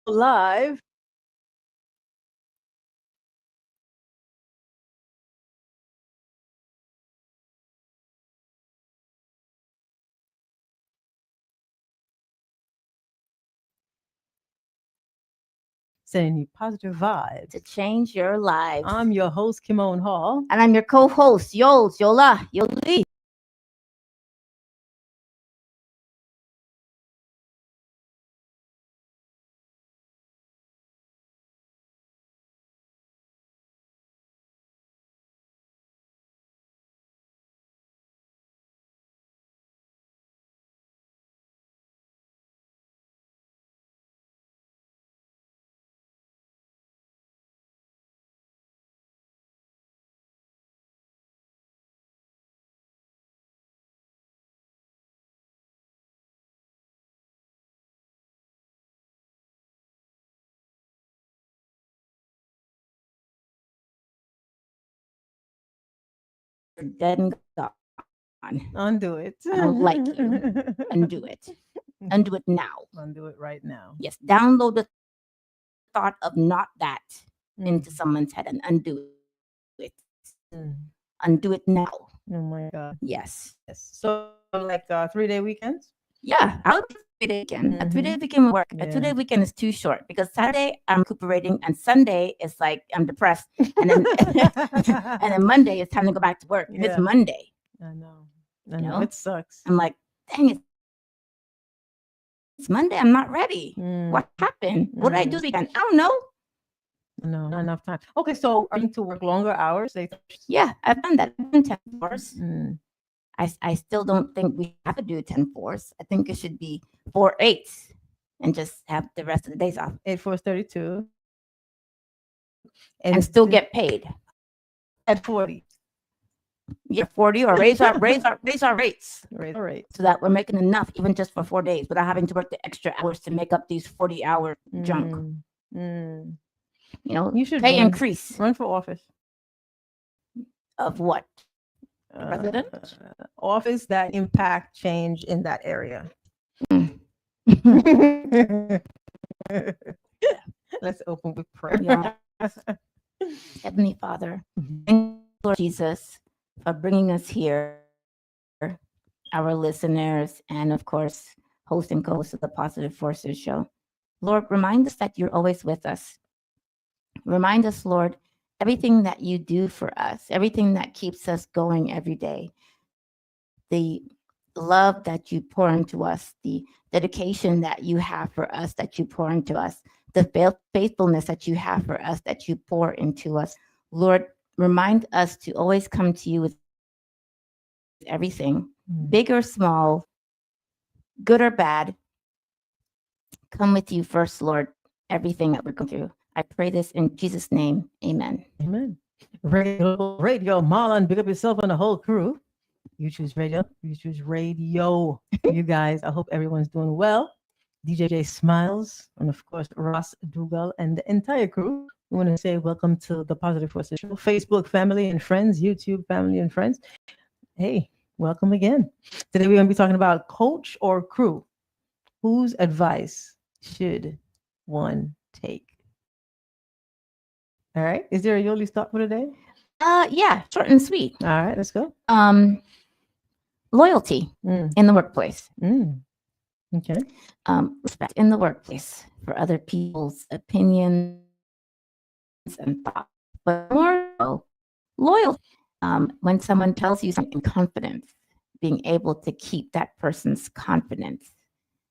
live. Sending you positive vibes to change your lives. I'm your host, Kimon Hall. And I'm your co-host, Yola, Yoli. Dead and gone. Undo it. I don't like you. Undo it. Undo it now. Undo it right now. Yes, download the thought of not that into someone's head and undo it. Undo it now. Oh my God. Yes. So like 3-day weekends? Yeah, I'll do 3-day weekend. A 3-day weekend will work. A 2-day weekend is too short because Saturday I'm recuperating and Sunday is like I'm depressed. And then and then Monday it's time to go back to work. And it's Monday. I know. It sucks. I'm like, dang it. It's Monday. I'm not ready. What happened? What did I do this weekend? I don't know. No, not enough time. Okay, so are you to work longer hours? Yeah, I've done that. I've done 10 hours. I still don't think we have to do 10-4s. I think it should be 4-8s and just have the rest of the days off. 8-4 is 32. And still get paid. At 40. Yeah, 40 or raise our rates. Raise our rates. So that we're making enough even just for 4 days without having to work the extra hours to make up these 40-hour junk. You know, you should pay increase. Run for office. Of what? President? Office that impact change in that area. Let's open with prayer. Yeah. Heavenly Father, thank you, Lord Jesus, for bringing us here, our listeners, and of course, host and co-host of the Positive Forces Show. Lord, remind us that you're always with us. Remind us, Lord, everything that you do for us, everything that keeps us going every day, the love that you pour into us, the dedication that you have for us, that you pour into us, the faithfulness that you have for us, that you pour into us. Lord, remind us to always come to you with everything, big or small, good or bad. Come with you first, Lord, everything that we're going through. I pray this in Jesus' name. Amen. Amen. Radio Marlon, big up yourself and the whole crew. You choose radio. You choose radio. You guys, I hope everyone's doing well. DJ Smiles, and of course, Ross Dougal and the entire crew. We want to say welcome to the Positive Forces Show. Facebook family and friends, YouTube family and friends. Hey, welcome again. Today we're going to be talking about coach or crew. Whose advice should one take? All right. Is there a Yoli thought for today? Yeah, short and sweet. All right, let's go. Loyalty in the workplace. Okay. Respect in the workplace for other people's opinions and thoughts, but more so, loyalty. When someone tells you something, confidence, being able to keep that person's confidence,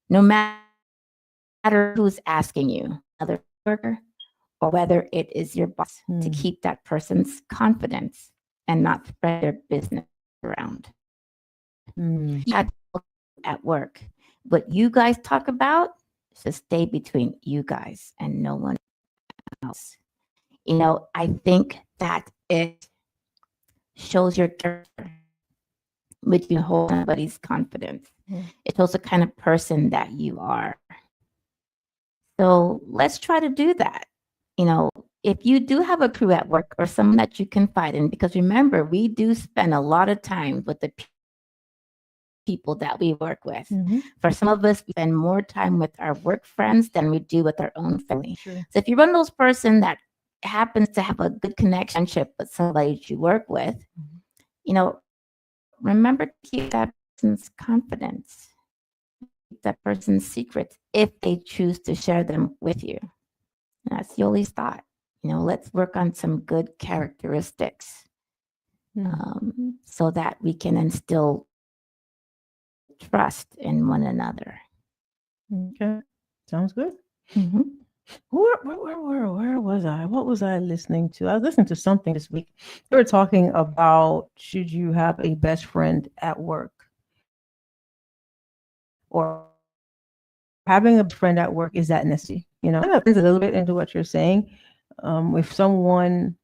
no matter who's asking you, other worker, or whether it is your boss, to keep that person's confidence and not spread their business around. At work, what you guys talk about should stay between you guys and no one else. You know, I think that it shows your character, which you hold somebody's confidence. It shows the kind of person that you are. So let's try to do that. You know, if you do have a crew at work or someone that you confide in, because remember, we do spend a lot of time with the people that we work with. Mhm. For some of us, we spend more time with our work friends than we do with our own family. True. So if you're one of those person that happens to have a good connection with somebody that you work with, Mhm. you know, remember to keep that person's confidence, keep that person's secrets if they choose to share them with you. And that's Yoli's thought. Let's work on some good characteristics so that we can instill trust in one another. Okay. Sounds good. Mm-hmm. Where was I? What was I listening to? I was listening to something this week. They were talking about should you have a best friend at work or having a friend at work, is that necessary? That happens a little bit into what you're saying. If someone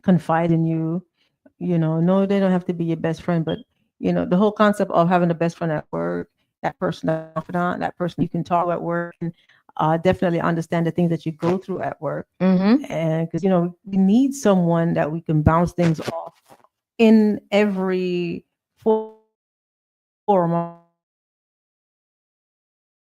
confide in you, no, they don't have to be your best friend, but the whole concept of having a best friend at work, that person, that confidant, that person you can talk at work and definitely understand the things that you go through at work. Mm-hmm. And because we need someone that we can bounce things off in every forum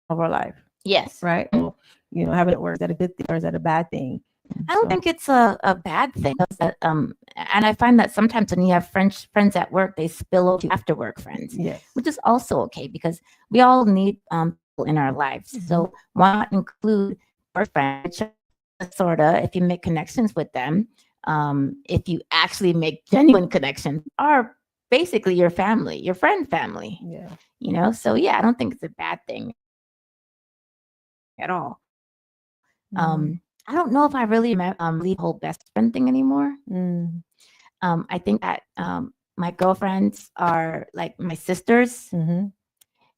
of our life, Yes. right? So, having it work, is that a good thing or is that a bad thing? I don't think it's a bad thing. And I find that sometimes when you have friends at work, they spill over to after work friends, Yes. which is also okay because we all need people in our lives. Mhm. So why not include your friends, sort of, if you make connections with them, if you actually make genuine connections, are basically your family, your friend family. Yeah. So yeah, I don't think it's a bad thing at all. Mhm. I don't know if I really believe the whole best friend thing anymore. Mm. I think that my girlfriends are like my sisters, Mhm.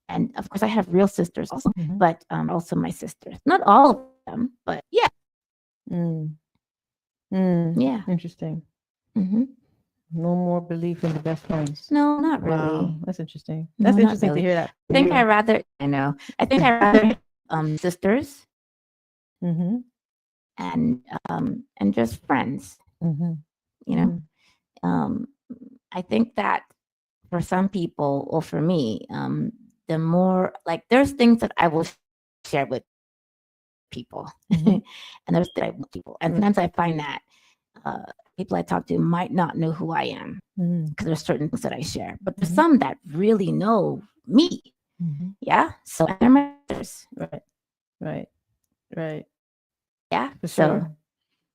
and of course I have real sisters also, Mhm. but also my sisters. Not all of them, but yeah, yeah. Interesting. Mm-hmm. No more belief in the best friends. No, not Wow, really. that's interesting. No, That's not interesting to really. hear that. I think I rather. I know. I think I rather sisters Mm-hmm. and just friends. Mm-hmm. You know. I think that for some people, or for me, the more like there's things that I will share with people, Mhm. and there's that I want people, and sometimes I find that people I talk to might not know who I am Mhm. because there's certain things that I share, but there's Mhm. some that really know me. Mhm. Yeah, so they're my sisters. Right. Yeah, For so sure.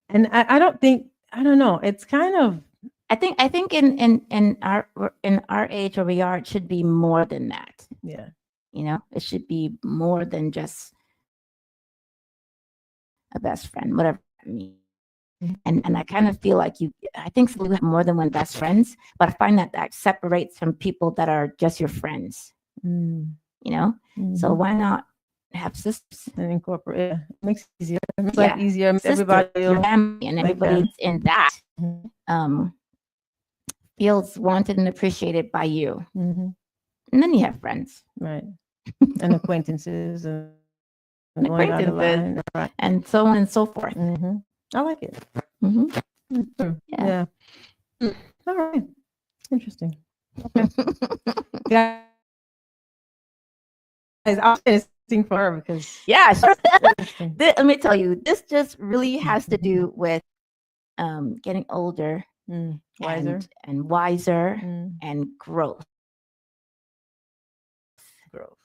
And I don't think, I don't know. It's kind of, I think in our age where we are, it should be more than that. yeah. It should be more than just a best friend, whatever that means. Mhm. And I kind of feel like I think some people have more than one best friends, but I find that separates from people that are just your friends, Mm. So Mhm. why not have sisters? And incorporate, yeah. It makes it easier. It makes Yeah. life easier. Makes Sisters, everybody your feel family, and like everybody that. that's in that Mhm. feels wanted and appreciated by you. Mhm. And then you have friends. Right. And acquaintances and And going down the acquaintances, line. Right. and so on and so forth. Mm-hmm. I like it. Mhm. Mhm. Yeah. Yeah. All right. Interesting. Okay. Guys, I'll say this thing for her because Yeah, sure. interesting. Let me tell you, this just really has to do with getting older, Wiser. and wiser, Mm. and growth. Growth.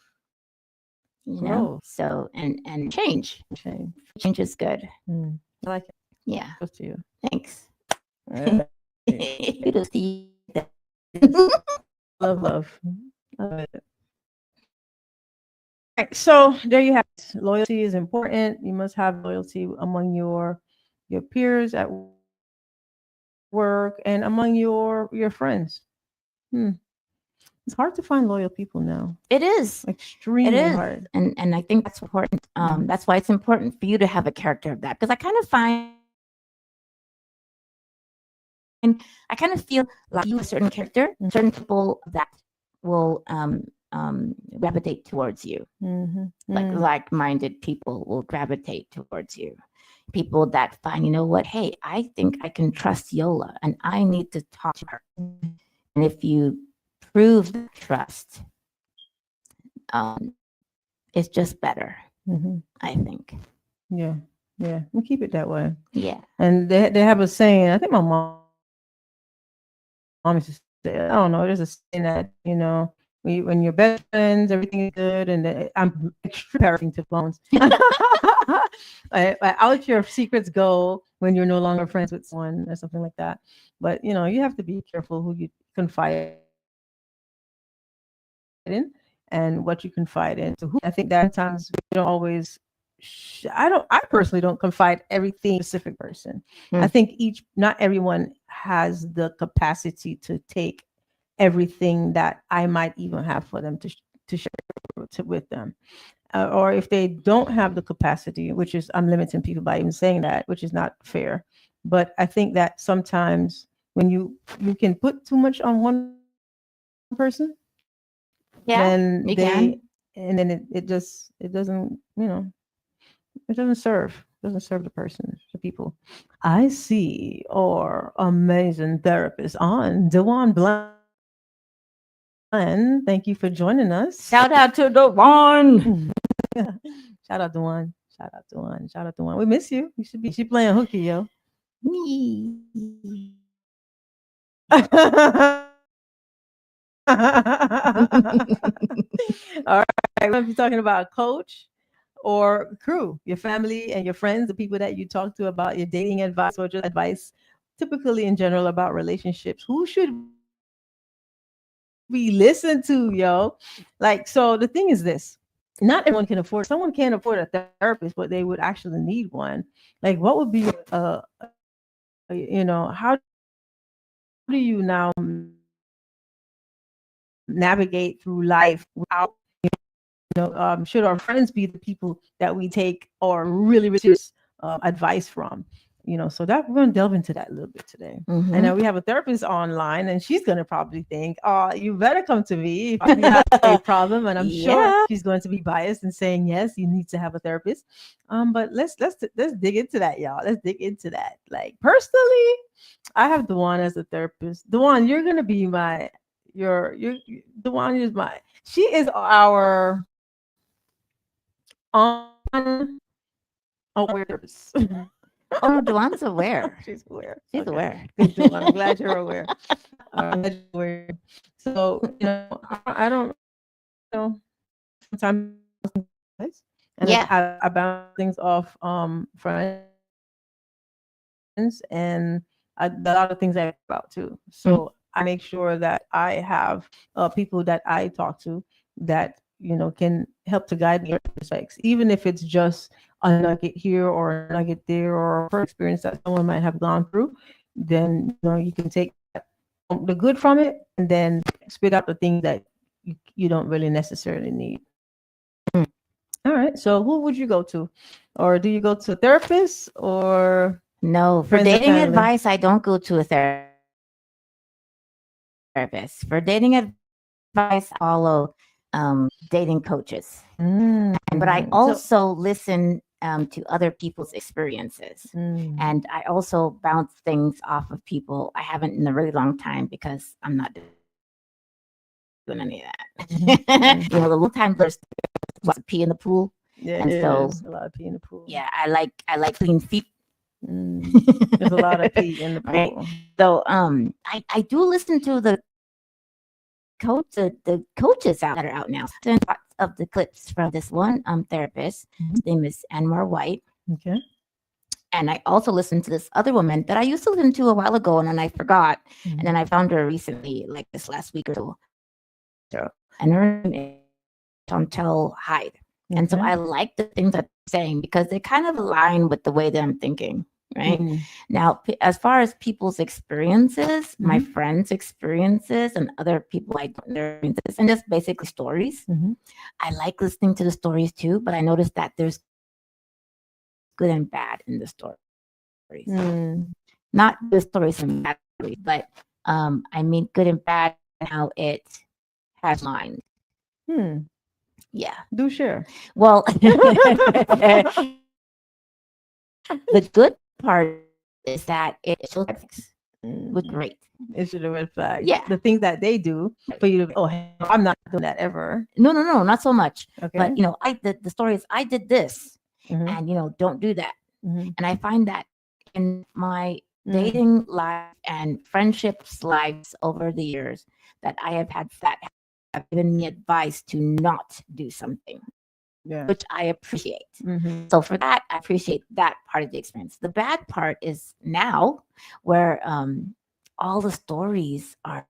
Growth. So and change. Change. Change is good. I like it. Yeah. Goes to you. Thanks. All right. Kudos to you. Love. I love it. Right, so there you have it. Loyalty is important. You must have loyalty among your peers at work and among your friends. It's hard to find loyal people now. It is. Extremely It is. hard. And I think that's important. That's why it's important for you to have a character of that, because I kind of feel like you have a certain character, certain people that will gravitate towards you. Like-minded people will gravitate towards you. People that find, you know what, hey, I think I can trust Yola and I need to talk to her. And if you prove the trust, it's just better, Mhm. I think. Yeah. Yeah. We'll keep it that way. Yeah. And they have a saying, I think my mom used to say, I don't know, there's a saying that, when you're best friends, everything is good. And I'm extremely parroting to phones. Out your secrets go when you're no longer friends with someone or something like that. But, you have to be careful who you confide in and what you confide in. So I think that sometimes we don't always I personally don't confide everything specific person. I think not everyone has the capacity to take everything that I might even have for them to share with them. Or if they don't have the capacity, which is I'm limiting people by even saying that, which is not fair. But I think that sometimes when you can put too much on one person, Yeah, then you can. and then it doesn't, it doesn't serve the person, the people. I see our amazing therapist on Dewan Bland. Thank you for joining us. Shout out to the one. Shout out Dewan. Shout out Dewan. Shout out Dewan. We miss you. You should be playing hooky, yo. Me. All right. We're going to be talking about coach or crew, your family and your friends, the people that you talk to about your dating advice or just advice, typically in general about relationships. Who should we listen to, yo? Like, so the thing is this. Not everyone can afford, someone can't afford a therapist, but they would actually need one. Like, what would be, how do you now navigate through life without, should our friends be the people that we take or really, really serious advice from? So that we're going to delve into that a little bit today. I know we have a therapist online, and she's going to probably think, "Oh, you better come to me if you have a problem." And I'm sure she's going to be biased and saying, "Yes, you need to have a therapist." But let's dig into that, y'all. Let's dig into that. Like personally, I have Dewan as a therapist. Dewan, you're going to be my Dewan is my. She is our on aware therapist. Oh, Duan's aware. She's aware. She's Okay. aware. Good, Dewan. I'm glad you're aware. I'm glad you're aware. So, I don't know. Sometimes and I bounce things off friends and a lot of things I think about too. So I make sure that I have people that I talk to that can help to guide me in respects, even if it's just a nugget here or a nugget there or a experience that someone might have gone through. Then you can take the good from it and then spit out the things that you don't really necessarily need. All right. So who would you go to, or do you go to a therapist or? No, for Friends and dating family. advice, I don't go to a therapist. For dating advice, I follow dating coaches. But I also listen to other people's experiences. And I also bounce things off of people I haven't in a really long time because I'm not doing any of that. The long time there's lots of pee in the pool. Yeah, and so a lot of pee in the pool. yeah, I like clean feet. There's a lot of pee in the pool. Right. So I do listen to the coaches out that are out now. Lots of the clips from this one therapist. His name is Anwar White. Okay. And I also listened to this other woman that I used to listen to a while ago, and then I forgot. And then I found her recently, like this last week or so. And her name is Chantel Hyde. And so I like the things that they're saying because they kind of align with the way that I'm thinking. Right. Now, as far as people's experiences, my friends' experiences and other people like their experiences and just basically stories, I like listening to the stories too, but I noticed that there's good and bad in the stories. Not the stories and bad stories, but I mean good and bad and how it has mind. Yeah. Do share. Well, the good part is that it shows was great. It should have red flag. Yeah. The things that they do for you to, oh, hell, I'm not doing that ever. No, not so much. Okay. But the story is I did this, Mhm, and don't do that. mhm, And I find that in my mhm. dating life and friendships lives over the years that I have had that have given me advice to not do something, Yeah. which I appreciate. Mhm. So for that, I appreciate that part of the experience. The bad part is now where all the stories are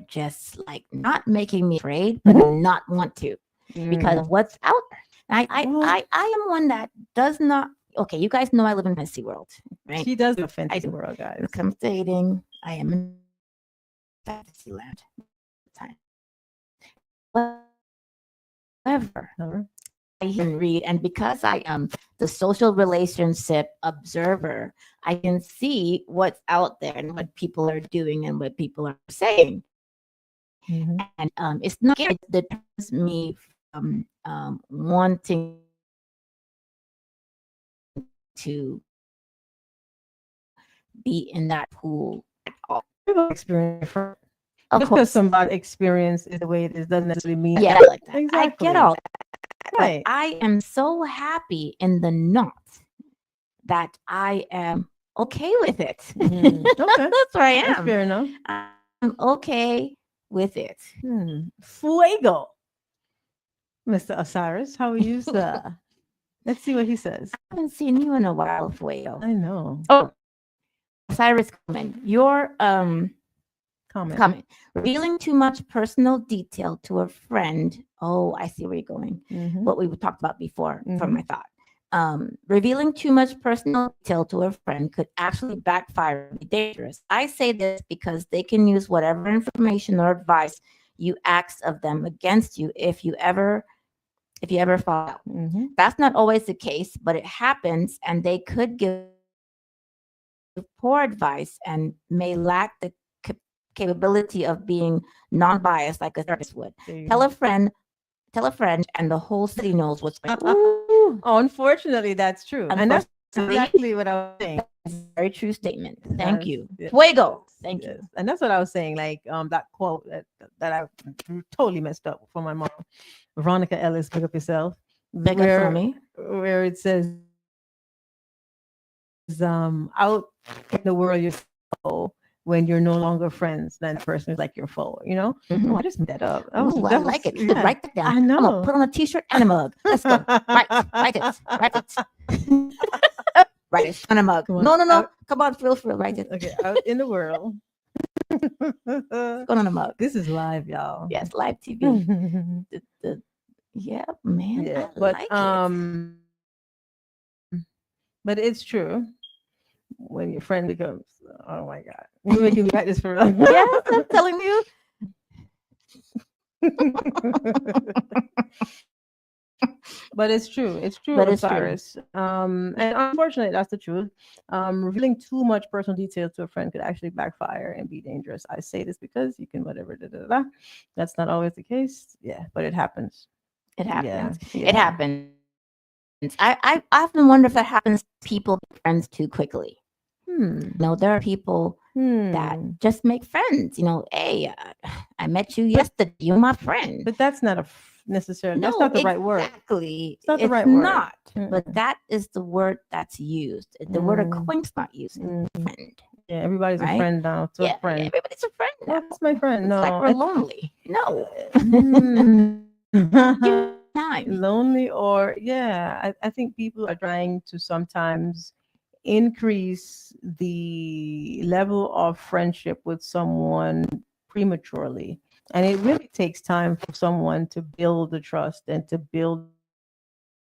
just like not making me afraid, but not want to because of what's out there. I am one that does not. Okay, you guys know I live in fantasy world, right? She does the fantasy do. world, guys. When it comes to dating, I am in fantasy land. Time. However, I can read, and because I am the social relationship observer, I can see what's out there and what people are doing and what people are saying. Mhm. And it's not scary that deters me from wanting to be in that pool at all. Everybody experience different. Of Just because course. somebody experience is the way it is doesn't necessarily mean Yeah, that. like that. I Exactly. get all that. Right. But I am so happy in the not that I am okay with it. Mhm. Okay. That's where I That's am. fair enough. I'm okay with it. Fuego. Mr. Osiris, how are you, sir? Let's see what he says. I haven't seen you in a while, Fuego. I know. Oh, Osiris comment. Your Comment. revealing too much personal detail to a friend. Oh, I see where you're going. Mhm. What we talked about before from Mhm. my thought. Revealing too much personal detail to a friend could actually backfire and be dangerous. I say this because they can use whatever information or advice you ask of them against you if you ever fall out. Mhm. That's not always the case, but it happens, and they could give poor advice and may lack the capability of being non-biased like a therapist would. There you Tell go. a friend, and the whole city knows what's going on. Ooh, unfortunately, that's true. And that's Unfortunately, exactly what I was saying. that's a very true statement. Thank Yes, you. yes, Fuego. yes, Thank yes. you. And that's what I was saying. Like that quote that I totally messed up for my mom, Veronica Ellis. Pick up yourself. Beg up for me. Where it says out in the world you're foe when you're no longer friends, then the person is like your foe. Mhm. Oh, I just made that up. Ooh, I like it. Yeah, Write that down. I I'm gonna know. put on a t-shirt and a mug. Let's go. Write it. Write it. Write it on a mug. Come on, No. out- Come on, feel free. Write it. Okay, out in the world. Go on a mug. This is live, y'all. Yes, live TV. Yeah, man. Yeah, I but like it. but it's true. When your friend becomes, oh my god, you're making me write this for real. Yes, I'm telling you. But it's true. It's true, But it's true. Osiris. And unfortunately, that's the truth. Revealing too much personal detail to a friend could actually backfire and be dangerous. I say this because you can whatever. That's not always the case. Yeah, but it happens. It happens. Yeah. It happens. I often wonder if that happens to people make friends too quickly. There are people that just make friends. Hey, I met you yesterday. You're my friend. But that's not necessarily. That's not the right word. Exactly. It's not the right word. Not. But that is the word that's used. The word acquaintance not used. Friend. Yeah, everybody's a Right? friend now. To a friend. Everybody's a friend now. That's my friend. It's No, like we're lonely. No. Time. Lonely or I think people are trying to sometimes increase the level of friendship with someone prematurely, and it really takes time for someone to build the trust and to build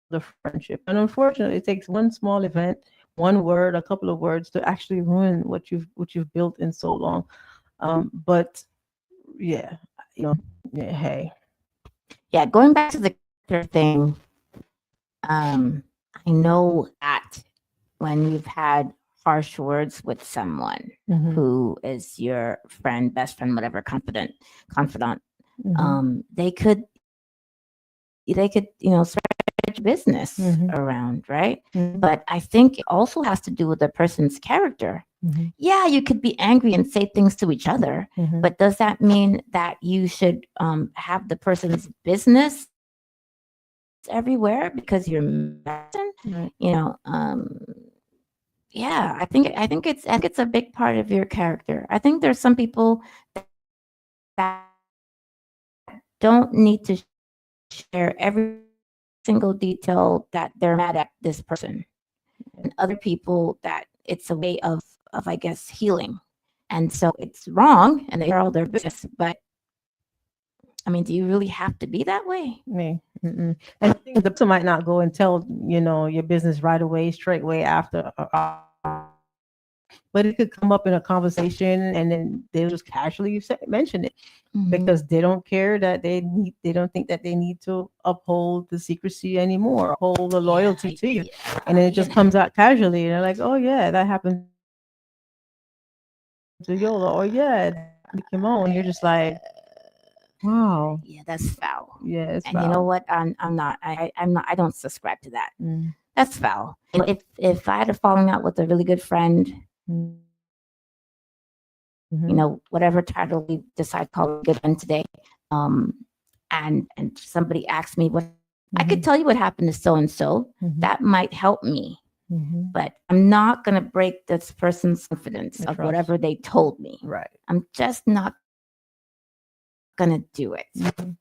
the friendship. And unfortunately, it takes one small event, one word, a couple of words to actually ruin what you've built in so long. But yeah, hey. Yeah, going back to the thing, I know that when you've had harsh words with someone who is your friend, best friend, whatever, confidant, they could, spread much business Mhm. around, right? Mhm. But I think it also has to do with the person's character. Mhm. Yeah, you could be angry and say things to each other, Mhm. but does that mean that you should have the person's business everywhere because you're messing? Right. You know, yeah, I think it's a big part of your character. I think there's some people that don't need to share every single detail that they're mad at this person, and other people that it's a way of I guess healing. And so it's wrong and they are all their business, but I mean, do you really have to be that way? Me. Mm-mm. And I think the person might not go and tell your business right away, straight away after, but it could come up in a conversation, and then they'll just casually mention it Mhm. because they don't care that they don't think that they need to uphold the secrecy anymore, uphold the loyalty to you, and then it just comes out casually, and they're like, "Oh yeah, that happened to Yola," or "Yeah, to Kimon." You're just like, "Wow, Yeah, that's foul. yeah, it's And you know foul." what? I'm not. I'm not. I don't subscribe to that. Mm, That's foul. You know, if I had a falling out with a really good friend, mm, you mhm, know, whatever title we decide to call a good friend today, um, and somebody asks me what I could mhm, tell you what happened to so and so, mhm, that might help me, mhm. but I'm not gonna break this person's confidence The of trust. whatever they told me. Right. I'm just not gonna do it. Mhm.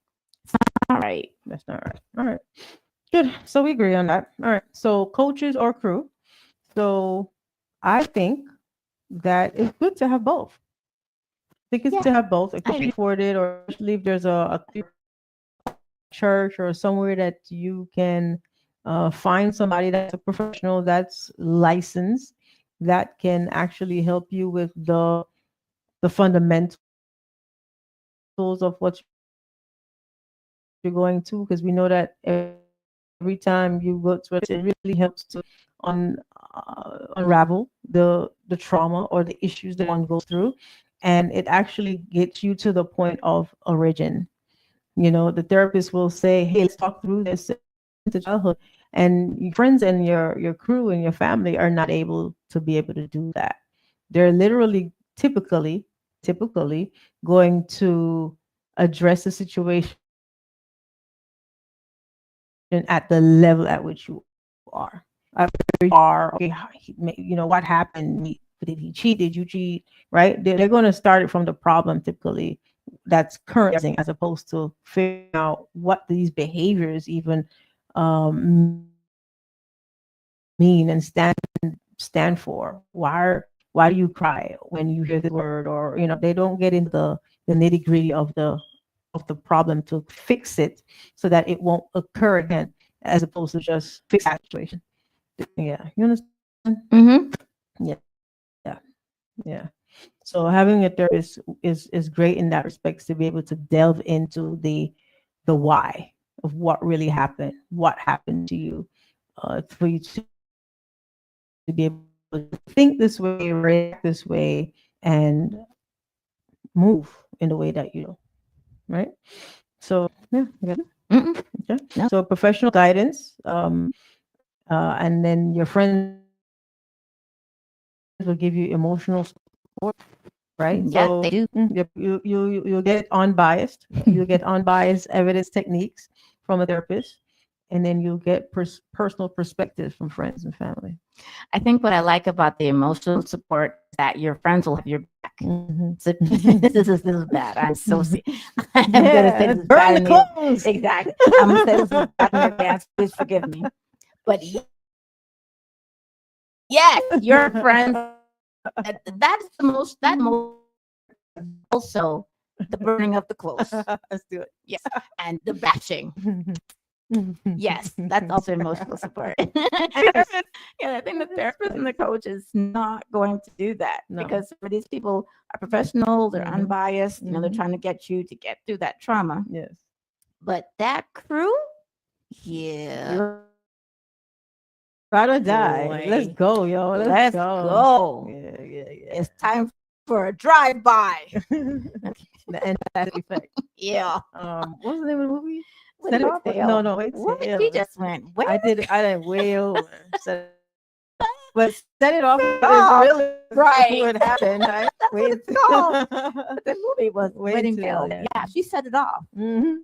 All right. That's not right. All right. Good. So we agree on that. All right. So coaches or crew. So I think that it's good to have both. I think it's Yeah, to have both, I especially agree. for it, or especially if there's a church or somewhere that you can find somebody that's a professional, that's licensed, that can actually help you with the fundamentals of what you're going to, because we know that every time you go to it, it really helps to un, unravel the trauma or the issues that one goes through, and it actually gets you to the point of origin. The therapist will say, "Hey, let's talk through this into childhood," and your friends and your crew and your family are not able to do that. They're literally typically going to address the situation at the level at which you are. Where you are, okay, what happened? Did he cheat? Did you cheat? Right? They're going to start it from the problem typically that's current, as opposed to figuring out what these behaviors even mean and stand for. Why do you cry when you hear the word? Or they don't get into the nitty gritty of the problem to fix it so that it won't occur again, as opposed to just fix that situation. Yeah, you understand? Mm-hmm. Yeah, yeah, yeah. So having a therapist is great in that respect, to be able to delve into the why of what really happened, what happened to you, for you to be able to think this way, react this way, and move in the way that you do, right? So yeah, okay. Mm-mm. Okay. No. So professional guidance, and then your friends will give you emotional support, right? Yes, they So do. you'll get unbiased, you'll get unbiased evidence techniques from a therapist, and then you'll get personal perspectives from friends and family. I think what I like about the emotional support is that your friends will have your back. Mhm. So this is bad. I'm so I'm gonna say Yeah, this is burn bad the in the clothes. exactly. I'm gonna say this is bad in advance. Please forgive me. But yes, your friends. That's the most. That most also the burning of the clothes. Let's do it. Yes, and the bashing. Yes, that's also emotional support. Yeah, I think the therapist and the coach is not going to do that No. because for these people are professional, they're Mhm. unbiased, they're Mhm. trying to get you to get through that trauma. Yes. But that crew, yeah, You ride or die. Let's boy, go, yo. Let's let's go. go. Yeah, yeah, It's time for a drive-by. yeah. The end effect. Yeah. What's the name of the movie? What Set did it it off. say? No, Oh, no, wait. what? Yeah, She just went, where? I did. I didn't way over. Set, but set it off is Off, really right. what happened. Right? That's what Wait. it's called. But the movie was Wait Wedding till, Bells. yeah. Yeah, she set it off. Mhm.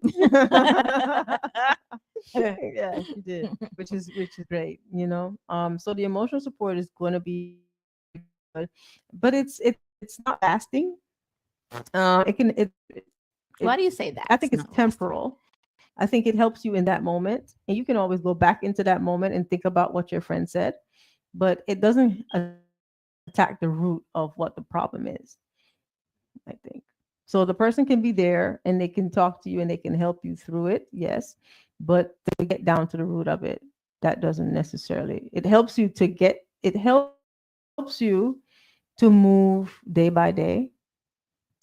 Yeah, she did, which is great. So the emotional support is going to be good, but it's not lasting. It can Why it do you say that? I think it's not lasting? temporal. I think it helps you in that moment, and you can always go back into that moment and think about what your friend said, but it doesn't attack the root of what the problem is, I think. So the person can be there and they can talk to you and they can help you through it, yes, but to get down to the root of it, that doesn't necessarily. It helps you to move day by day.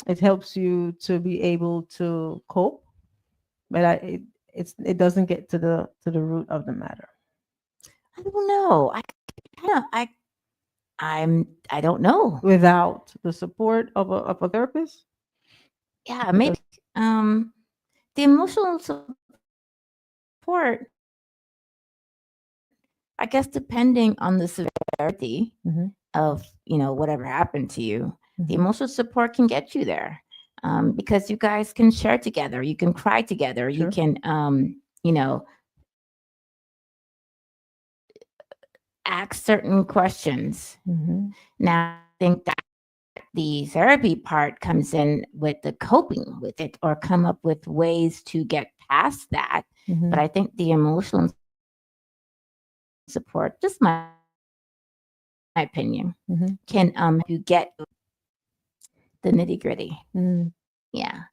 It helps you to be able to cope, but it doesn't get to the root of the matter. I don't know. I don't know. Without the support of a therapist, Yeah, maybe the emotional support, I guess depending on the severity Mhm. of, whatever happened to you, the Mhm. emotional support can get you there. Because you guys can share together, you can cry together, you Sure. can you know, ask certain questions. Mhm. Now, I think that the therapy part comes in with the coping with it or come up with ways to get past that. Mhm. But I think the emotional support, just my opinion, Mhm. can you get the nitty gritty. Mhm. Yeah.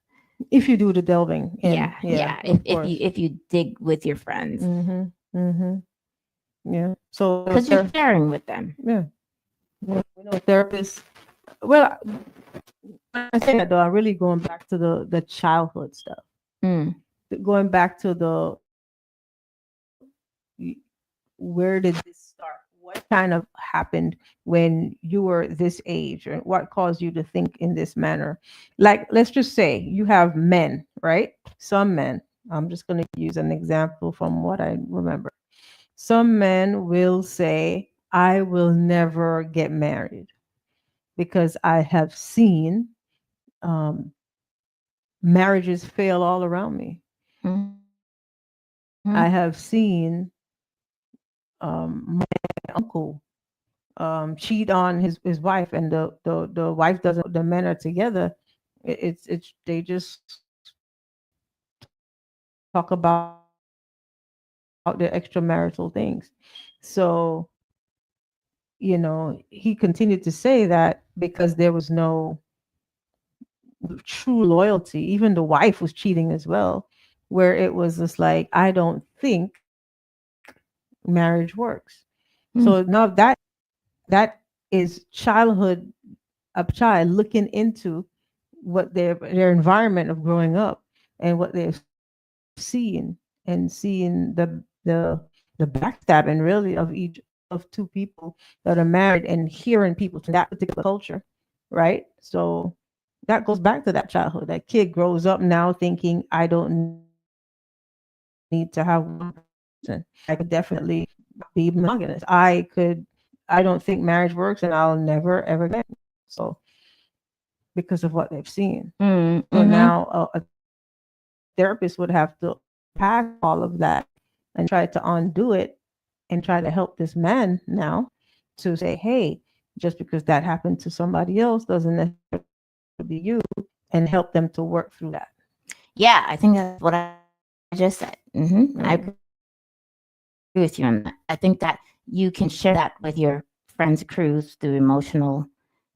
If you do the delving in, Yeah. yeah, If of course. you dig with your friends. Mhm. Mhm. Yeah. So Because you're sharing with them. yeah, we know therapists. Well, when I say that though, I'm really going back to the childhood stuff. Mm. Going back to where did this start? What kind of happened when you were this age, and what caused you to think in this manner? Like, let's just say you have men, right? Some men. I'm just going to use an example from what I remember. Some men will say, I will never get married because I have seen um, marriages fail all around me. Mm-hmm. I have seen my uncle cheat on his wife, and the wife doesn't. The men are together. It's they just talk about their extramarital things. So he continued to say that because there was no true loyalty. Even the wife was cheating as well, where it was just like, I don't think marriage works. So now that is childhood, a child looking into what their environment of growing up and what they've seen, and seeing the backstabbing really of each of two people that are married, and hearing people from that particular culture, right? So that goes back to that childhood. That kid grows up now thinking, I don't need to have one person. I could definitely be monogamous. I don't think marriage works, and I'll never ever get it. So because of what they've seen. Mm-hmm. So now a therapist would have to pack all of that and try to undo it, and try to help this man now to say, hey, just because that happened to somebody else doesn't necessarily be you, and help them to work through that. Yeah, I think that's what I just said. Mm-hmm. I agree with you on that. I think that you can share that with your friends, crews through emotional.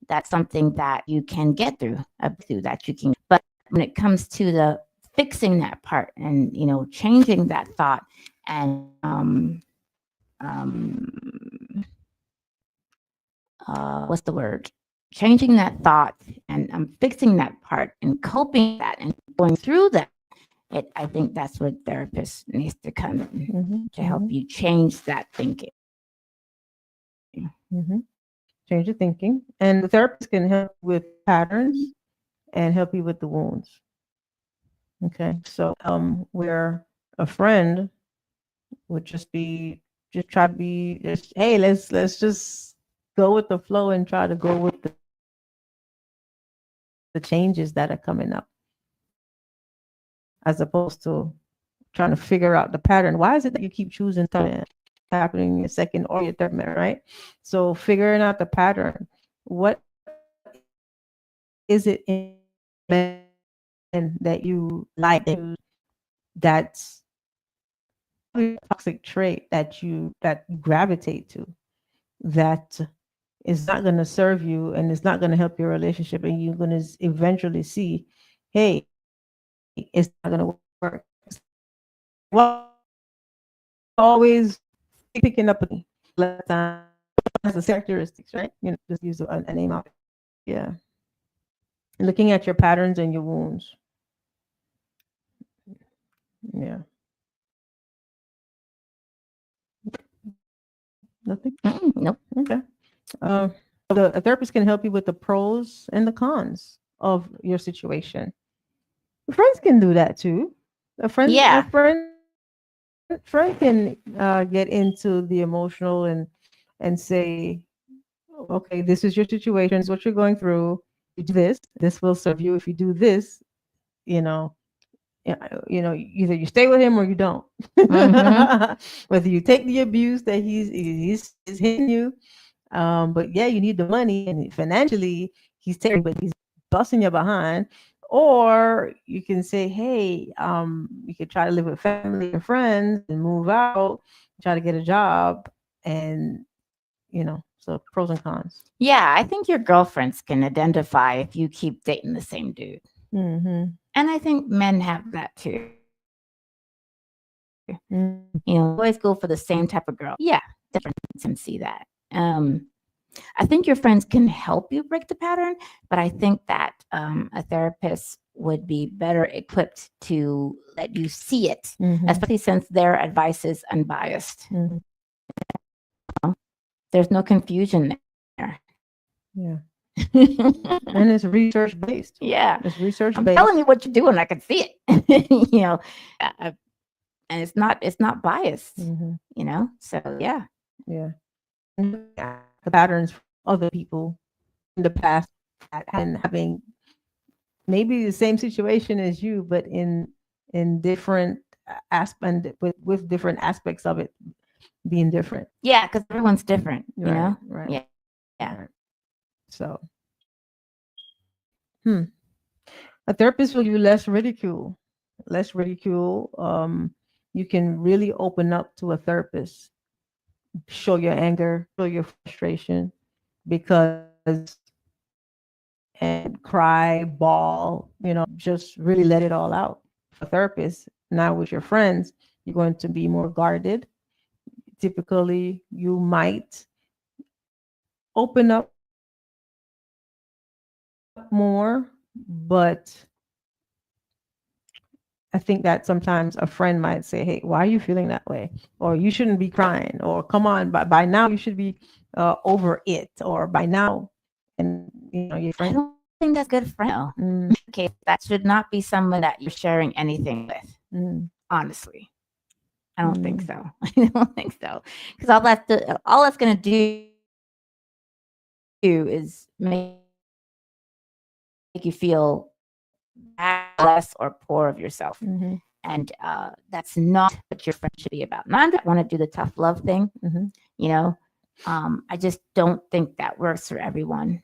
That's something that you can get through, that you can. But when it comes to the fixing that part and changing that thought and what's the word? Changing that thought and fixing that part and coping that and going through that. I think that's where therapist needs to come in to help you change that thinking. Change your thinking, and the therapist can help with patterns and help you with the wounds. Okay, so where A friend would just try to be just, hey, let's just go with the flow and try to go with the changes that are coming up, as opposed to trying to figure out the pattern. Why is it that you keep choosing something happening in your second or your third marriage, right? So figuring out the pattern. What is it in men that you like, that's a toxic trait that you gravitate to, that is not going to serve you and it's not going to help your relationship, and you're going to eventually see, hey, it's not going to work. Well, always picking up as the characteristics, right? Just use a name of it. Yeah. Looking at your patterns and your wounds. Yeah. Nothing. Nope. Okay. A therapist can help you with the pros and the cons of your situation. Friends can do that too. Yeah. Friend can get into the emotional and say, okay, this is your situation, this is what you're going through. You do this will serve you. If you do this, you know, either you stay with him or you don't. Whether you take the abuse that he's hitting you, but yeah, you need the money, and financially he's taking, but he's busting you behind. Or you can say, hey, you could try to live with family and friends and move out, try to get a job, and so pros and cons. Yeah, I think your girlfriends can identify if you keep dating the same dude. Mm-hmm. And I think men have that too. Mm-hmm. Always go for the same type of girl. Yeah, different and see that. I think your friends can help you break the pattern, but I think that a therapist would be better equipped to let you see it, especially since their advice is unbiased. There's no confusion there. Yeah. And it's research based. Yeah. It's research I'm based. telling you what you're doing. I can see it. And it's not biased. So yeah. Yeah. The patterns for other people in the past and having maybe the same situation as you, but in different aspect with different aspects of it being different. Yeah, because everyone's different. Right. Yeah. Right. So, a therapist will give you less ridicule. You can really open up to a therapist, show your anger, show your frustration, because and cry, bawl, just really let it all out. A therapist, now with your friends, you're going to be more guarded. Typically, you might open up more, but I think that sometimes a friend might say, hey, why are you feeling that way? Or you shouldn't be crying, or come on, by now you should be over it, or by now. And your friend, I don't think that's good friend. Okay, that should not be someone that you're sharing anything with. Honestly, I don't think so. I don't think so, because all that's going to do is make you feel less or poor of yourself. And that's not what your friend should be about. Not that I want to do the tough love thing, I just don't think that works for everyone.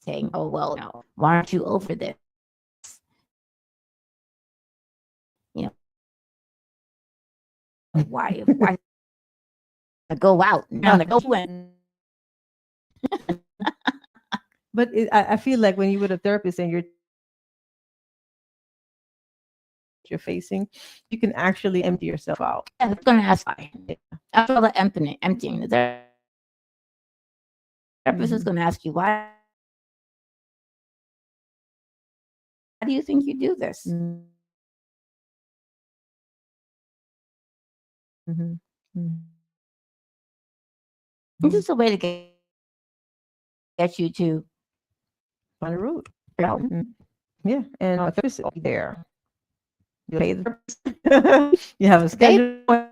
Saying, oh, well, no, why aren't you over this? Why go out? But I feel like when you're with a therapist and you're facing, you can actually empty yourself out. Yeah, it's going to ask why. After all the emptying, the therapist is going to ask you, why do you think you do this? It's just a way to get you to Find a route. Yeah. Yeah, and therapist will be there. You pay the therapist. You have a schedule.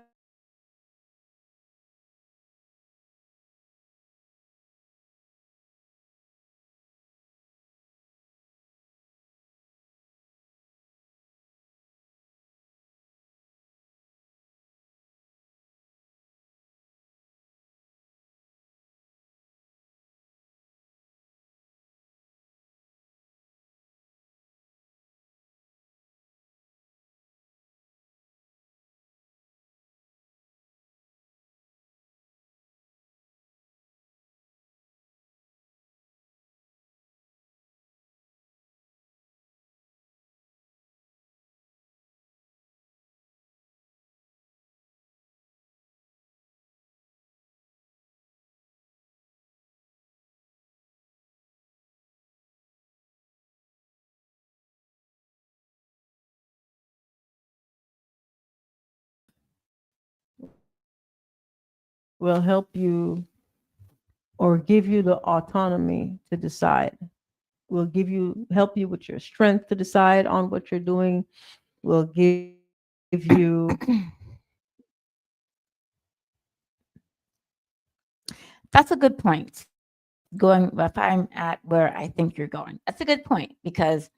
Will help you or give you the autonomy to decide. Will help you with your strength to decide on what you're doing. Will give you That's a good point. Going if I'm at where I think you're going. That's a good point because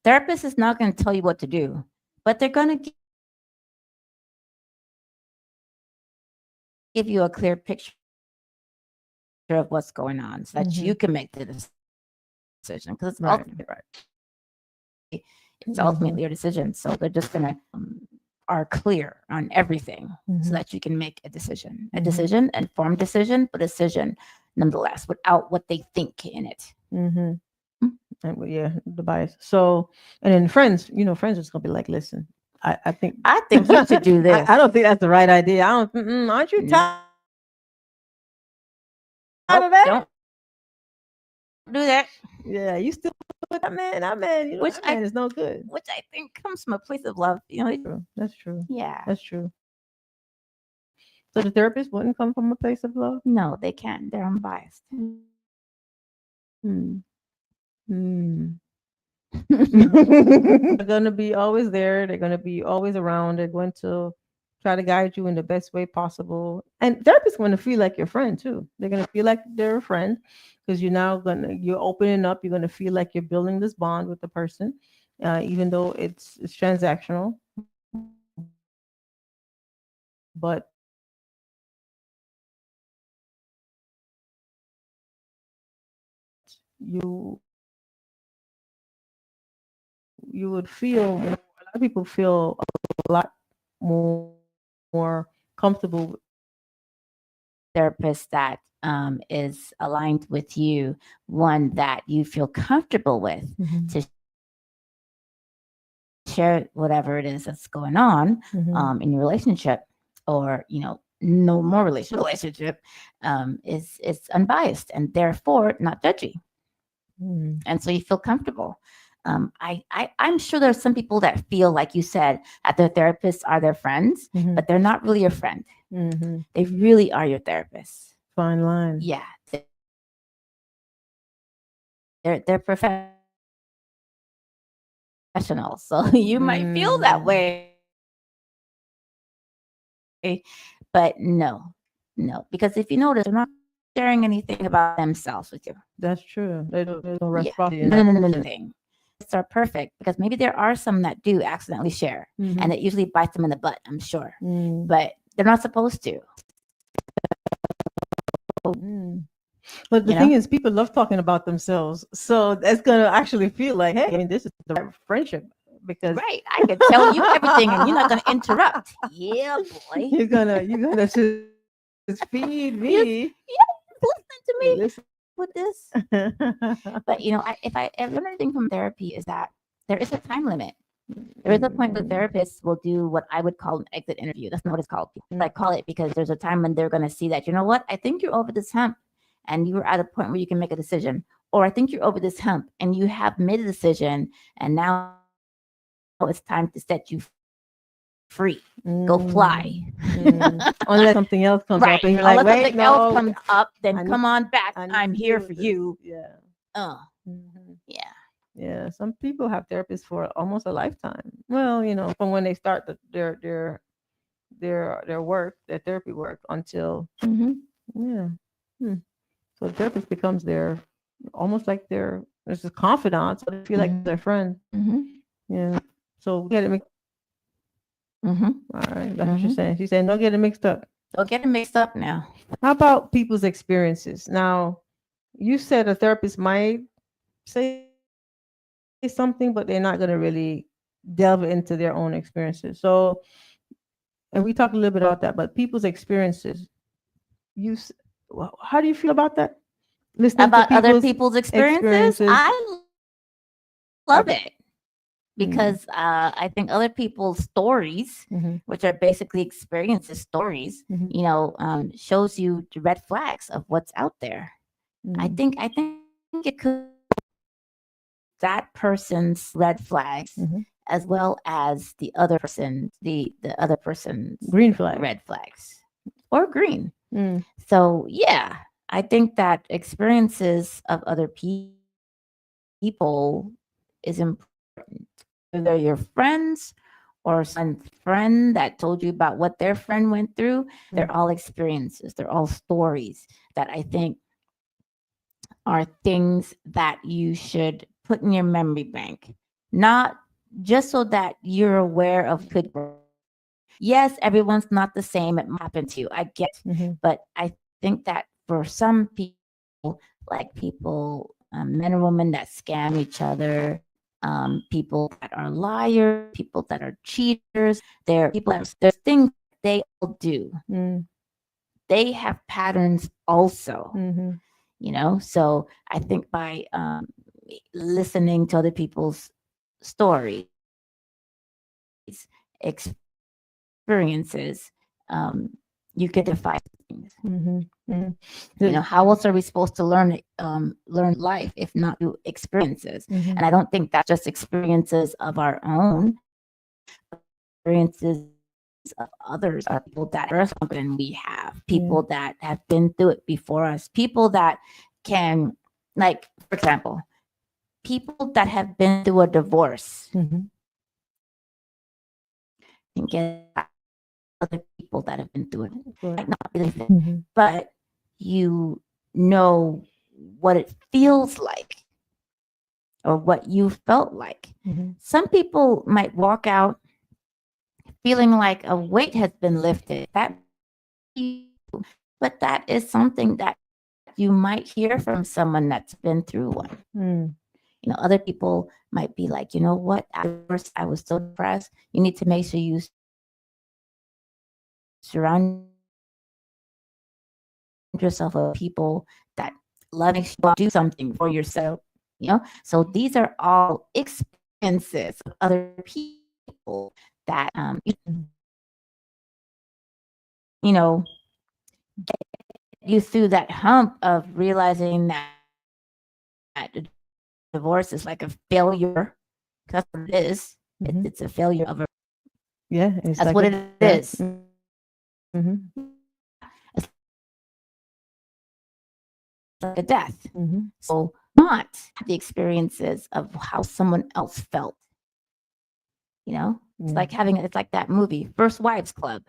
therapist is not going to tell you what to do, but they're going to give you a clear picture of what's going on so that you can make the decision because it's ultimately right. It's ultimately your decision. So they're just going to are clear on everything so that you can make a decision, an informed decision, but a decision nonetheless without what they think in it. And yeah, the bias. So, and then friends, friends are just gonna be like, listen, I think you should do this. I don't think that's the right idea. Aren't you tired of that? Don't do that. Yeah, you still with that man. That man, that man is no good. Which I think comes from a place of love. That's true. Yeah, that's true. So the therapist wouldn't come from a place of love? No, they can't. They're unbiased. They're going to be always there. They're going to be always around. They're going to try to guide you in the best way possible. And therapists going to feel like your friend too. They're going to feel like they're a friend because you're opening up. You're going to feel like you're building this bond with the person, even though it's transactional. But you would feel, a lot of people feel a lot more comfortable. Therapist that is aligned with you, one that you feel comfortable with to share whatever it is that's going on in your relationship, or no more relationship is unbiased and therefore not judgy, and so you feel comfortable. I'm sure there's some people that feel like you said that their therapists are their friends, but they're not really your friend. They really are your therapist. Fine line. Yeah, they're professionals, so you might feel that way, but no, because if you notice, they're not sharing anything about themselves with you. That's true. They don't reciprocity. No. Are perfect because maybe there are some that do accidentally share, and it usually bites them in the butt, I'm sure, but they're not supposed to. But the thing is, people love talking about themselves, so that's gonna actually feel like, hey, this is the right friendship, because I can tell you everything and you're not gonna interrupt. Yeah, boy. You're gonna just feed me. Listen to me. With this. But if I learned anything from therapy is that there is a time limit. There is a point where therapists will do what I would call an exit interview. That's not what it's called. I call it because there's a time when they're going to see that, what, I think you're over this hump and you're at a point where you can make a decision, or I think you're over this hump and you have made a decision and now it's time to set you free. Go fly. Unless something else comes up and you're like, wait, else comes up, then come on back. I'm here for you. Yeah. Mhm. Yeah. Yeah, some people have therapists for almost a lifetime. Well, from when they start their work, their therapy work until Mm-hmm. yeah. Hmm. So the therapist becomes their almost like there's a confidant, so they feel like their friend. Mm-hmm. Yeah. So get it mixed. Mm-hmm. All right, that's what you're saying. She's saying don't get it mixed up. Don't get it mixed up now. How about people's experiences? Now, you said a therapist might say something, but they're not going to really delve into their own experiences. So, and we talked a little bit about that, but people's experiences. How do you feel about that? Listening to About other people's people's experiences, experiences. I love it Mm. because I think other people's stories, Mhm. which are basically experiences, stories, Mhm. shows you the red flags of what's out there. I Mm. think it could that person's red flags Mhm. as well as the other person's Green flag. red flags or green. Mm. So yeah, I think that experiences of other people is important. Whether they're your friends or some friend that told you about what their friend went through, they're all experiences. They're all stories that I think are things that you should put in your memory bank, not just so that you're aware of could. Yes, everyone's not the same. It might happen to you. I get, Mhm. but I think that for some people, like people, men and women that scam each other, people that are liars, people that are cheaters, there's things they all do. Mm. They have patterns also. Mhm. So I think by listening to other people's stories, experiences, you can defy things. Mhm. Mhm. How else are we supposed to learn life if not through experiences? Mhm. And I don't think that's just experiences of our own, experiences of others, are people that are stronger than we have, people that have been through it before us, people that can, like, for example, people that have been through a divorce Mhm. and get other people that have been through it. Sure. Might not believe it, Mhm. but you know what it feels like or what you felt like. Mhm. Some people might walk out feeling like a weight has been lifted. But that is something that you might hear from someone that's been through one. Mm. Other people might be like, you know what? Afterwards, I was so depressed. You need to make sure you surround yourself with people that love you, do something for yourself. So these are all experiences of other people that get you through that hump of realizing that divorce is like a failure. That's what it is. Mhm. It's a failure of a. Yeah, it's That's like what a it death. is. Mhm. It's like a death. Mhm. So not the experiences of how someone else felt. It's like it's like that movie, First Wives Club.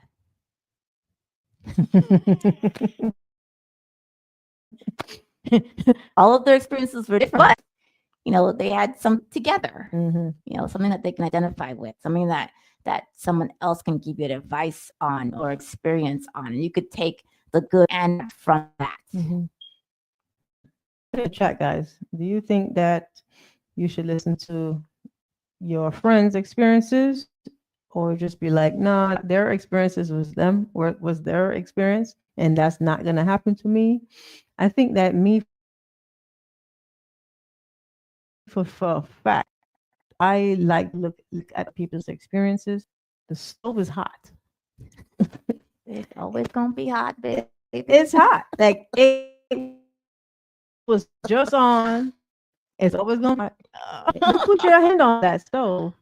All of their experiences were different, but they had some together. Mhm. Something that they can identify with, something that someone else can give you advice on or experience on, and you could take the good and from that. Mhm. In the chat, guys, do you think that you should listen to your friends' experiences or just be like, nah, their experiences was their experience and that's not gonna happen to me? I think that me for a fact, I like look at people's experiences. The stove is hot. It's always gonna be hot, baby. It's hot. Like it was just on. It's always gonna you put your hand on that stove,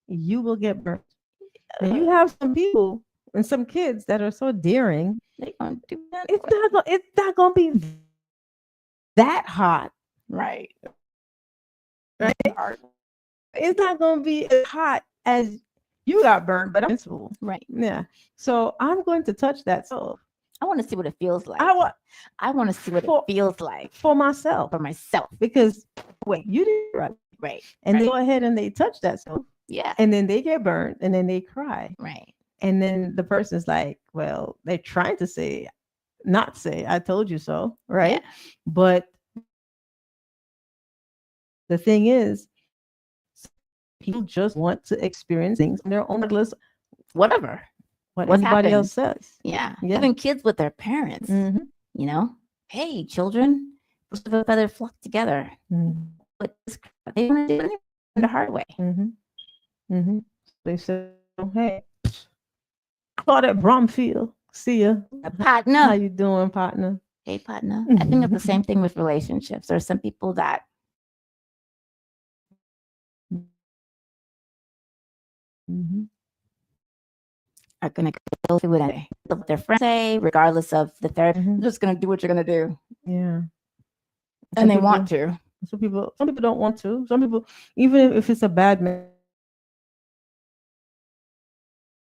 you will get burnt. Now you have some people and some kids that are so daring. They gonna do that. It's not gonna be that hot. Right. right? It's not going to be as hot as you got burned, but I'm invincible. Right. Yeah. So I'm going to touch that stove. I want to see what it feels like. I want to see what for- it feels like for myself for myself. because wait, you did it right. Right. And right. they go ahead and they touch that stove. Yeah. And then they get burned and then they cry. Right. And then the person's like, well, they're trying to say, not say, I told you so. Right. Yeah. But the thing is, people just want to experience things on their own, regardless whatever. what What's anybody else happened. says. Yeah. Yeah. Even kids with their parents, Mhm. you know, hey, children, birds of a feather flock together. Mhm. But they want to do it the hard way. Mhm. Mhm. They said, oh, hey, Claudette Bromfield, see ya. How Partner. you doing, partner? Hey, partner. I think it's the same thing with relationships. There are some people that Mhm. are going to go through it anyway. What their friends say, regardless of the therapy, Mhm. they're just going to do what you're going to do. Yeah. And they want to. Some people don't want to. Some people, even if it's a bad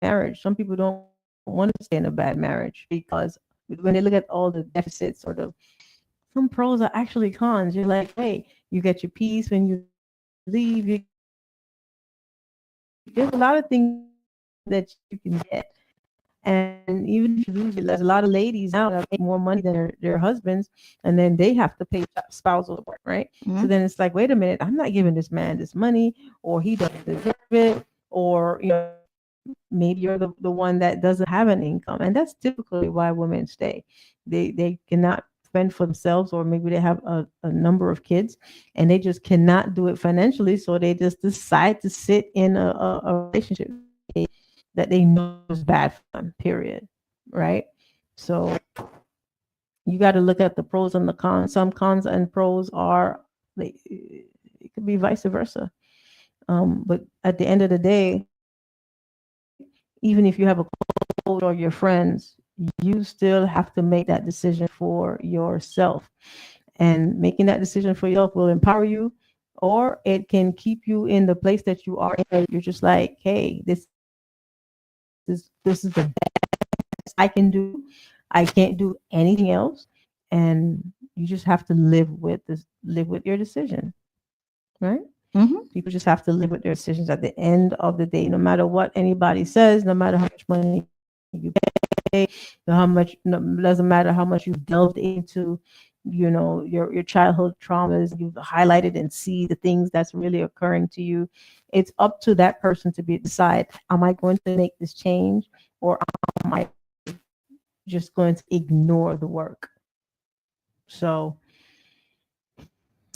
marriage, some people don't want to stay in a bad marriage because when they look at all the deficits or some pros are actually cons. You're like, hey, you get your peace when you leave. There's a lot of things that you can get. And even if you lose, there's a lot of ladies now that make more money than their husbands, and then they have to pay spousal support, right? Mhm. So then it's like, wait a minute, I'm not giving this man this money, or he doesn't deserve it, or maybe you're the one that doesn't have an income, and that's typically why women stay. They cannot fend for themselves, or maybe they have a number of kids, and they just cannot do it financially, so they just decide to sit in a relationship that they know is bad for them, period. Right? So you got to look at the pros and the cons. Some cons and pros are it could be vice versa. But at the end of the day, even if you have a coach or your friends, you still have to make that decision for yourself. And making that decision for yourself will empower you, or it can keep you in the place that you are in. You're just like, hey, this is the best I can do. I can't do anything else. And you just have to live with your decision. Right? Mhm. People just have to live with their decisions at the end of the day, no matter what anybody says, no matter how much money you pay, doesn't matter how much you've delved into, your childhood traumas, you've highlighted and see the things that's really occurring to you. It's up to that person to decide, am I going to make this change, or am I just going to ignore the work? So at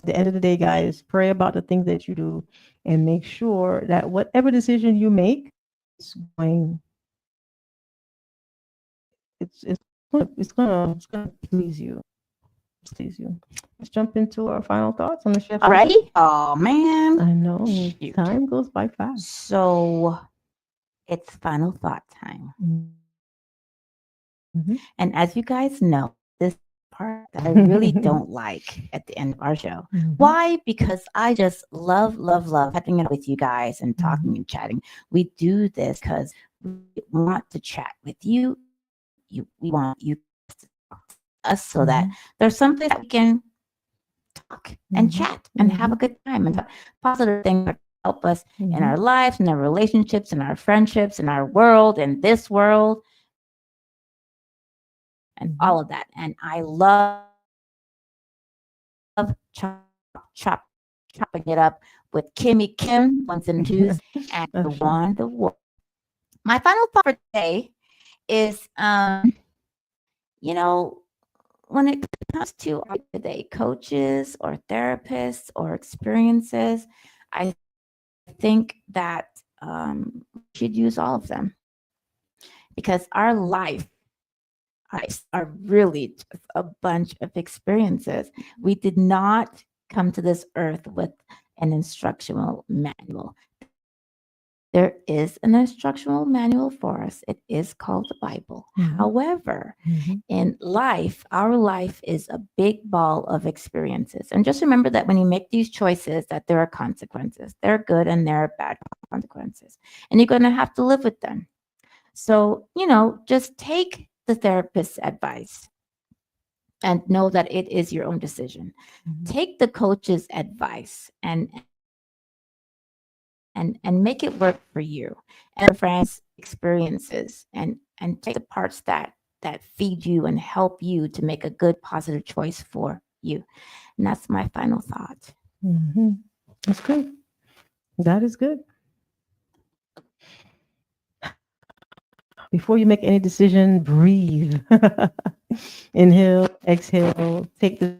the end of the day, guys, pray about the things that you do and make sure that whatever decision you make is going it's gonna please you. Please you. Let's jump into our final thoughts on the chef. Already? Oh, man. I know. Shoot. Time goes by fast. So it's final thought time. Mm-hmm. And as you guys know, this part that I really don't like at the end of our show. Mm-hmm. Why? Because I just love having it with you guys and talking and chatting. We do this because we want to chat with you. We want you to talk to us so that there's something that we can talk and chat and have a good time and talk positive things that help us in our lives, in our relationships, in our friendships, in our world, in this world, and all of that. And I love chopping it up with Kimmy Kim, ones and twos, and the one, the war. My final thought for today is, when it comes to today, coaches or therapists or experiences, I think that we should use all of them, because our lives are really just a bunch of experiences. We did not come to this earth with an instructional manual. There is an instructional manual for us. It is called the Bible. Mhm. However, Mhm. in life, our life is a big ball of experiences. And just remember that when you make these choices, that there are consequences. There are good and there are bad consequences. And you're going to have to live with them. So, just take the therapist's advice and know that it is your own decision. Mhm. Take the coach's advice and make it work for you and your friends' experiences and take the parts that feed you and help you to make a good positive choice for you. And that's my final thought. Mhm. That's good. That is good. Before you make any decision, breathe. Inhale, exhale, take the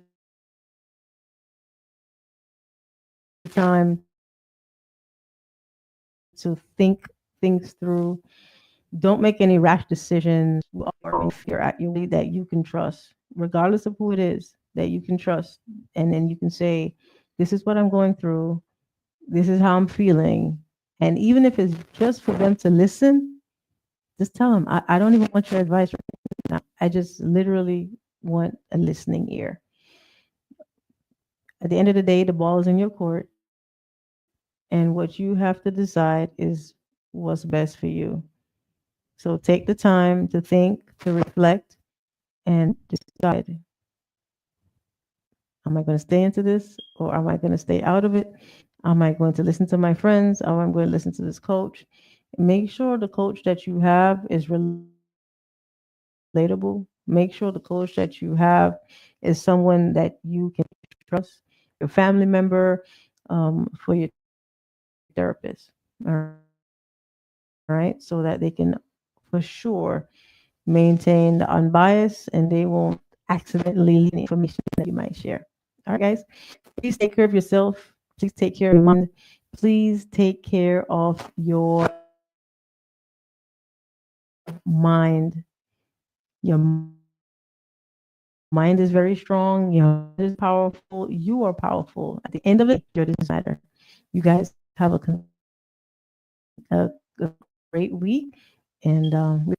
time to think things through. Don't make any rash decisions or in fear at you that you can trust, regardless of who it is that you can trust. And then you can say, this is what I'm going through. This is how I'm feeling. And even if it's just for them to listen, just tell them, I don't even want your advice right now. I just literally want a listening ear. At the end of the day, the ball is in your court. And what you have to decide is what's best for you. So take the time to think, to reflect, and decide, am I going to stay into this or am I going to stay out of it? Am I going to listen to my friends or am I going to listen to this coach? Make sure the coach that you have is relatable. Make sure the coach that you have is someone that you can trust, your family member, for your therapist. All right. So that they can for sure maintain the unbiased and they won't accidentally leak information that you might share. All right, guys. Please take care of yourself. Please take care of your mind. Please take care of your mind. Your mind is very strong. Your mind is powerful. You are powerful. At the end of it, you're the decider. You guys have a great week. And we